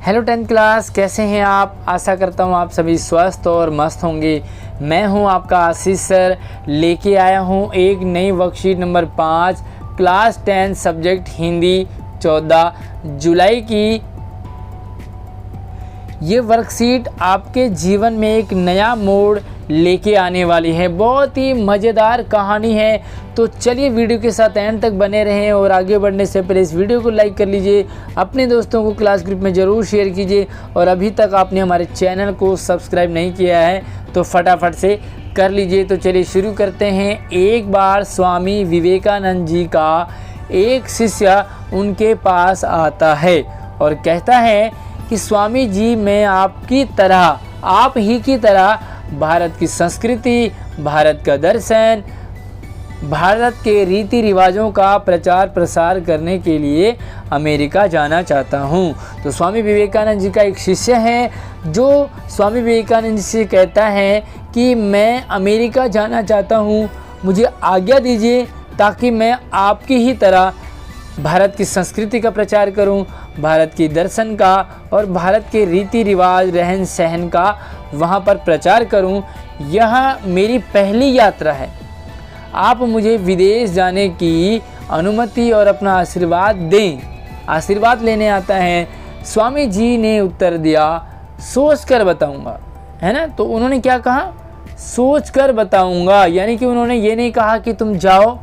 Hello 10th class, कैसे हैं आप। आशा करता हूँ आप सभी स्वस्थ और मस्त होंगे। मैं हूँ आपका आशीष सर, लेके आया हूँ एक नई worksheet number 5 class 10 subject Hindi 14 जुलाई की। ये वर्कशीट आपके जीवन में एक नया मोड़ लेके आने वाली है। बहुत ही मज़ेदार कहानी है। तो चलिए वीडियो के साथ एंड तक बने रहें और आगे बढ़ने से पहले इस वीडियो को लाइक कर लीजिए, अपने दोस्तों को क्लास ग्रुप में ज़रूर शेयर कीजिए और अभी तक आपने हमारे चैनल को सब्सक्राइब नहीं किया है तो फटाफट से कर लीजिए। तो चलिए शुरू करते हैं। एक बार स्वामी विवेकानंद जी का एक शिष्य उनके पास आता है और कहता है कि स्वामी जी, मैं आपकी तरह, आप ही की तरह भारत की संस्कृति, भारत का दर्शन, भारत के रीति रिवाजों का प्रचार प्रसार करने के लिए अमेरिका जाना चाहता हूँ। तो स्वामी विवेकानंद जी का एक शिष्य है जो स्वामी विवेकानंद जी से कहता है कि मैं अमेरिका जाना चाहता हूँ, मुझे आज्ञा दीजिए ताकि मैं आपकी ही तरह भारत की संस्कृति का प्रचार करूं, भारत की दर्शन का और भारत के रीति रिवाज, रहन सहन का वहां पर प्रचार करूं। यह मेरी पहली यात्रा है। आप मुझे विदेश जाने की अनुमति और अपना आशीर्वाद दें। आशीर्वाद लेने आता है। स्वामी जी ने उत्तर दिया, सोच कर बताऊँगा, है ना। तो उन्होंने क्या कहा, सोच कर बताऊँगा। यानी कि उन्होंने ये नहीं कहा कि तुम जाओ,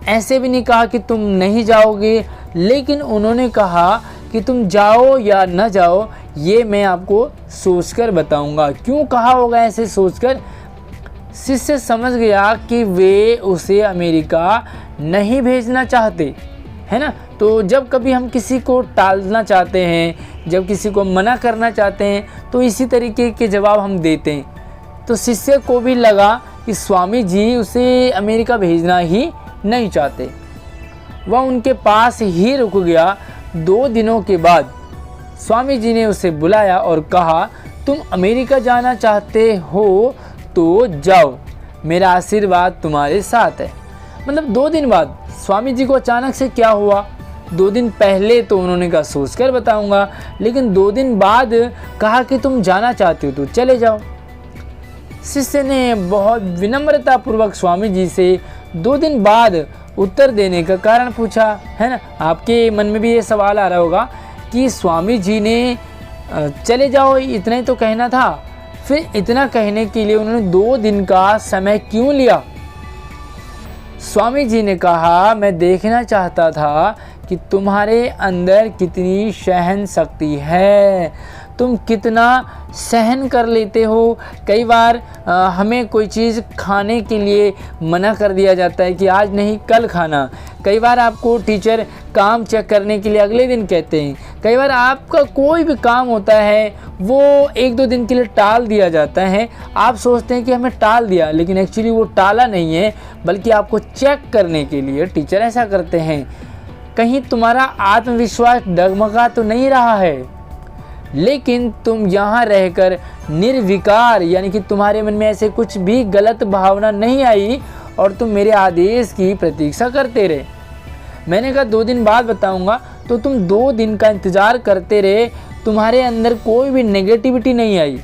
ऐसे भी नहीं कहा कि तुम नहीं जाओगे, लेकिन उन्होंने कहा कि तुम जाओ या न जाओ ये मैं आपको सोचकर बताऊंगा। क्यों कहा होगा ऐसे सोचकर? शिष्य समझ गया कि वे उसे अमेरिका नहीं भेजना चाहते, है ना। तो जब कभी हम किसी को टालना चाहते हैं, जब किसी को मना करना चाहते हैं, तो इसी तरीके के जवाब हम देते हैं। तो शिष्य को भी लगा कि स्वामी जी उसे अमेरिका भेजना ही नहीं चाहते। वह उनके पास ही रुक गया। 2 दिनों के बाद स्वामी जी ने उसे बुलाया और कहा, तुम अमेरिका जाना चाहते हो तो जाओ, मेरा आशीर्वाद तुम्हारे साथ है। मतलब 2 दिन बाद स्वामी जी को अचानक से क्या हुआ। 2 दिन पहले तो उन्होंने कहा सोच कर बताऊंगा, लेकिन 2 दिन बाद कहा कि तुम जाना चाहते हो तो चले जाओ। शिष्य ने बहुत विनम्रतापूर्वक स्वामी जी से 2 दिन बाद उत्तर देने का कारण पूछा, है ना। आपके मन में भी ये सवाल आ रहा होगा कि स्वामी जी ने चले जाओ इतना ही तो कहना था, फिर इतना कहने के लिए उन्होंने 2 दिन का समय क्यों लिया। स्वामी जी ने कहा, मैं देखना चाहता था कि तुम्हारे अंदर कितनी सहन शक्ति है, तुम कितना सहन कर लेते हो। कई बार हमें कोई चीज़ खाने के लिए मना कर दिया जाता है कि आज नहीं कल खाना। कई बार आपको टीचर काम चेक करने के लिए अगले दिन कहते हैं। कई बार आपका कोई भी काम होता है वो 1-2 दिन के लिए टाल दिया जाता है। आप सोचते हैं कि हमें टाल दिया, लेकिन एक्चुअली वो टाला नहीं है, बल्कि आपको चेक करने के लिए टीचर ऐसा करते हैं। कहीं तुम्हारा आत्मविश्वास डगमगा तो नहीं रहा है, लेकिन तुम यहाँ रहकर निर्विकार, यानी कि तुम्हारे मन में ऐसे कुछ भी गलत भावना नहीं आई और तुम मेरे आदेश की प्रतीक्षा करते रहे। मैंने कहा 2 दिन बाद बताऊंगा, तो तुम 2 दिन का इंतज़ार करते रहे। तुम्हारे अंदर कोई भी नेगेटिविटी नहीं आई,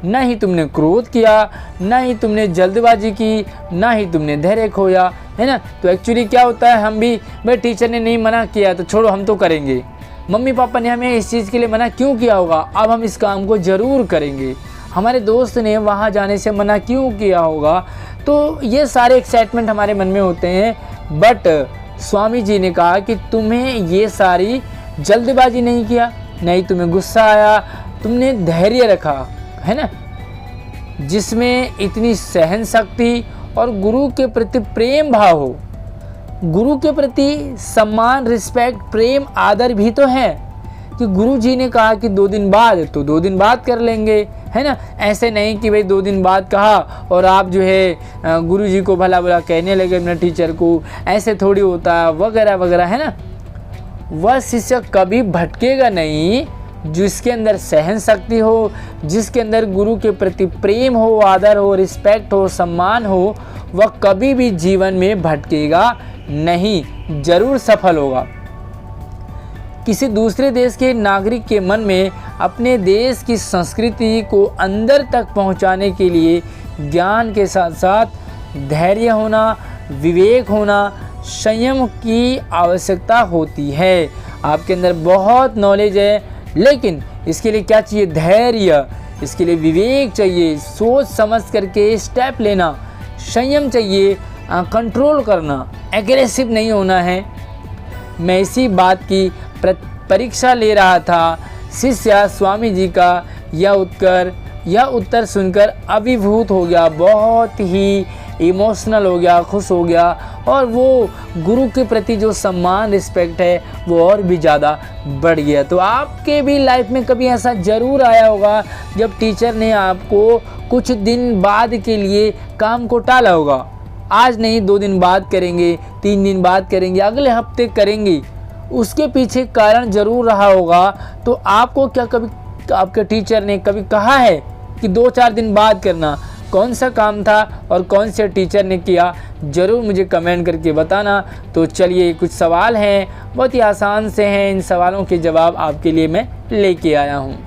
ना ही तुमने क्रोध किया, ना ही तुमने जल्दबाजी की, ना ही तुमने धैर्य खोया, है ना। तो एक्चुअली क्या होता है, हम भी भाई टीचर ने नहीं मना किया तो छोड़ो हम तो करेंगे, मम्मी पापा ने हमें इस चीज़ के लिए मना क्यों किया होगा, अब हम इस काम को ज़रूर करेंगे, हमारे दोस्त ने वहाँ जाने से मना क्यों किया होगा। तो ये सारे एक्साइटमेंट हमारे मन में होते हैं। बट स्वामी जी ने कहा कि तुम्हें ये सारी जल्दबाजी नहीं किया, नहीं तुम्हें गुस्सा आया, तुमने धैर्य रखा, है ना, जिसमें इतनी सहन शक्ति और गुरु के प्रति प्रेम भाव हो। गुरु के प्रति सम्मान, रिस्पेक्ट, प्रेम, आदर भी तो है कि गुरु जी ने कहा कि 2 दिन बाद तो 2 दिन बाद कर लेंगे, है ना। ऐसे नहीं कि भाई 2 दिन बाद कहा और आप जो है गुरु जी को भला भला कहने लगे अपने टीचर को, ऐसे थोड़ी होता वगैरह वगैरह, है ना। वह शिष्य कभी भटकेगा नहीं जिसके अंदर सहन शक्ति हो, जिसके अंदर गुरु के प्रति प्रेम हो, आदर हो, रिस्पेक्ट हो, सम्मान हो, वह कभी भी जीवन में भटकेगा नहीं, जरूर सफल होगा। किसी दूसरे देश के नागरिक के मन में अपने देश की संस्कृति को अंदर तक पहुंचाने के लिए ज्ञान के साथ साथ धैर्य होना, विवेक होना, संयम की आवश्यकता होती है। आपके अंदर बहुत नॉलेज है, लेकिन इसके लिए क्या चाहिए? धैर्य, इसके लिए विवेक चाहिए, सोच समझ करके स्टेप लेना, संयम चाहिए, कंट्रोल करना, एग्रेसिव नहीं होना है। मैं इसी बात की परीक्षा ले रहा था। शिष्य स्वामी जी का यह उत्तर सुनकर अभिभूत हो गया, बहुत ही इमोशनल हो गया, खुश हो गया, और वो गुरु के प्रति जो सम्मान, रिस्पेक्ट है वो और भी ज़्यादा बढ़ गया। तो आपके भी लाइफ में कभी ऐसा ज़रूर आया होगा जब टीचर ने आपको कुछ दिन बाद के लिए काम को टाला होगा। आज नहीं, 2 दिन बाद करेंगे, 3 दिन बाद करेंगे, अगले हफ्ते करेंगे। उसके पीछे कारण ज़रूर रहा होगा। तो आपको क्या कभी आपके टीचर ने कभी कहा है कि 2-4 दिन बाद करना? कौन सा काम था और कौन से टीचर ने किया? ज़रूर मुझे कमेंट करके बताना। तो चलिए, कुछ सवाल हैं, बहुत ही आसान से हैं। इन सवालों के जवाब आपके लिए मैं लेके आया हूँ।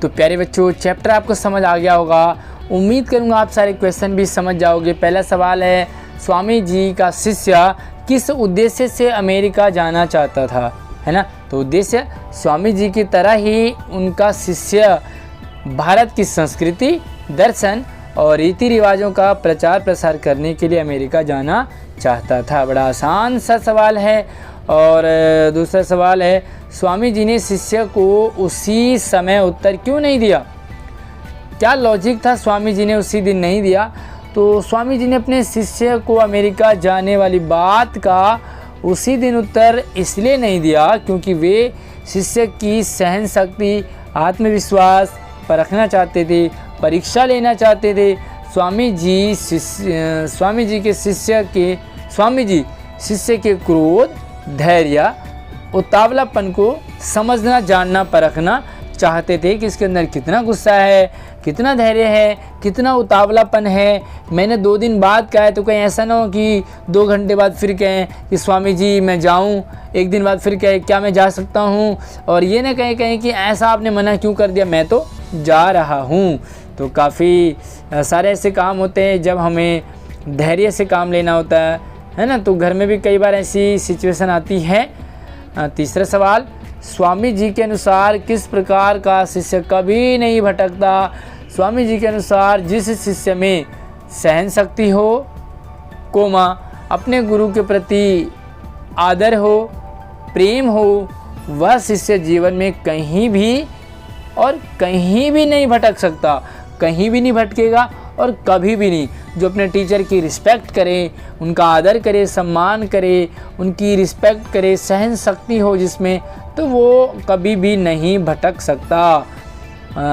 तो प्यारे बच्चों, चैप्टर आपको समझ आ गया होगा। उम्मीद करूँगा आप सारे क्वेश्चन भी समझ जाओगे। पहला सवाल है, स्वामी जी का शिष्य किस उद्देश्य से अमेरिका जाना चाहता था? है ना। तो उद्देश्य, स्वामी जी की तरह ही उनका शिष्य भारत की संस्कृति, दर्शन और रीति रिवाजों का प्रचार प्रसार करने के लिए अमेरिका जाना चाहता था। बड़ा आसान सा सवाल है। और दूसरा सवाल है, स्वामी जी ने शिष्य को उसी समय उत्तर क्यों नहीं दिया? क्या लॉजिक था स्वामी जी ने उसी दिन नहीं दिया? तो स्वामी जी ने अपने शिष्य को अमेरिका जाने वाली बात का उसी दिन उत्तर इसलिए नहीं दिया क्योंकि वे शिष्य की सहन शक्ति, आत्मविश्वास परखना चाहते थे, परीक्षा लेना चाहते थे। स्वामी जी शिष्य के क्रोध, धैर्य, उतावलापन को समझना, जानना, परखना चाहते थे कि इसके अंदर कितना गुस्सा है, कितना धैर्य है, कितना उतावलापन है। मैंने 2 दिन बाद कहा है, तो कहीं ऐसा ना हो कि 2 घंटे बाद फिर कहें कि स्वामी जी मैं जाऊं, 1 दिन बाद फिर कहें क्या मैं जा सकता हूं, और ये ना कहें कि ऐसा आपने मना क्यों कर दिया, मैं तो जा रहा हूं। तो काफ़ी सारे ऐसे काम होते हैं जब हमें धैर्य से काम लेना होता है ना। तो घर में भी कई बार ऐसी सिचुएशन आती है। तीसरा सवाल, स्वामी जी के अनुसार किस प्रकार का शिष्य कभी नहीं भटकता? स्वामी जी के अनुसार जिस शिष्य में सहन शक्ति हो, अपने गुरु के प्रति आदर हो, प्रेम हो, वह शिष्य जीवन में कहीं भी नहीं भटक सकता, कहीं भी नहीं भटकेगा और कभी भी नहीं। जो अपने टीचर की रिस्पेक्ट करे, उनका आदर करे, सम्मान करे, उनकी रिस्पेक्ट करे, सहन शक्ति हो जिसमें, तो वो कभी भी नहीं भटक सकता।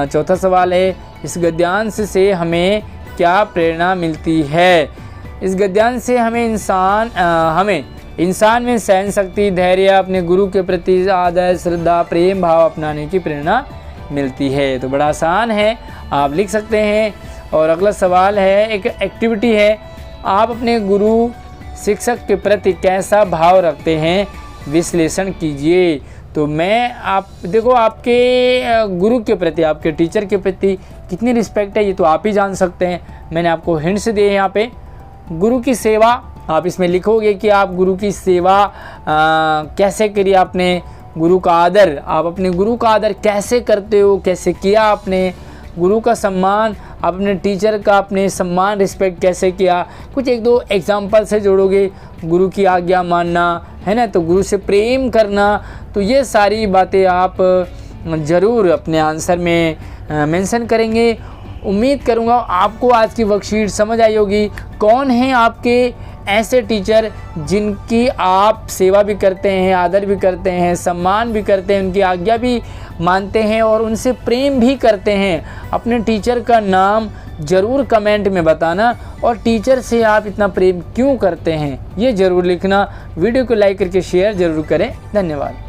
चौथा सवाल है, इस गद्यांश से हमें क्या प्रेरणा मिलती है? इस गद्यांश से हमें इंसान में सहन शक्ति, धैर्य, अपने गुरु के प्रति आदर, श्रद्धा, प्रेम भाव अपनाने की प्रेरणा मिलती है। तो बड़ा आसान है, आप लिख सकते हैं। और अगला सवाल है, एक एक्टिविटी है, आप अपने गुरु शिक्षक के प्रति कैसा भाव रखते हैं, विश्लेषण कीजिए। तो आप देखो, आपके गुरु के प्रति, आपके टीचर के प्रति कितनी रिस्पेक्ट है ये तो आप ही जान सकते हैं। मैंने आपको हिंट्स दिए यहाँ पे। गुरु की सेवा, आप इसमें लिखोगे कि आप गुरु की सेवा कैसे करिए, आपने गुरु का आदर, आप अपने गुरु का आदर कैसे करते हो, कैसे किया आपने। गुरु का सम्मान, आप अपने टीचर का अपने सम्मान, रिस्पेक्ट कैसे किया। कुछ 1-2 एग्जाम्पल से जोड़ोगे। गुरु की आज्ञा मानना, है ना, तो गुरु से प्रेम करना। तो ये सारी बातें आप ज़रूर अपने आंसर में मेंशन करेंगे। उम्मीद करूँगा आपको आज की वर्कशीट समझ आई होगी। कौन हैं आपके ऐसे टीचर जिनकी आप सेवा भी करते हैं, आदर भी करते हैं, सम्मान भी करते हैं, उनकी आज्ञा भी मानते हैं और उनसे प्रेम भी करते हैं? अपने टीचर का नाम ज़रूर कमेंट में बताना, और टीचर से आप इतना प्रेम क्यों करते हैं ये ज़रूर लिखना। वीडियो को लाइक करके शेयर ज़रूर करें। धन्यवाद।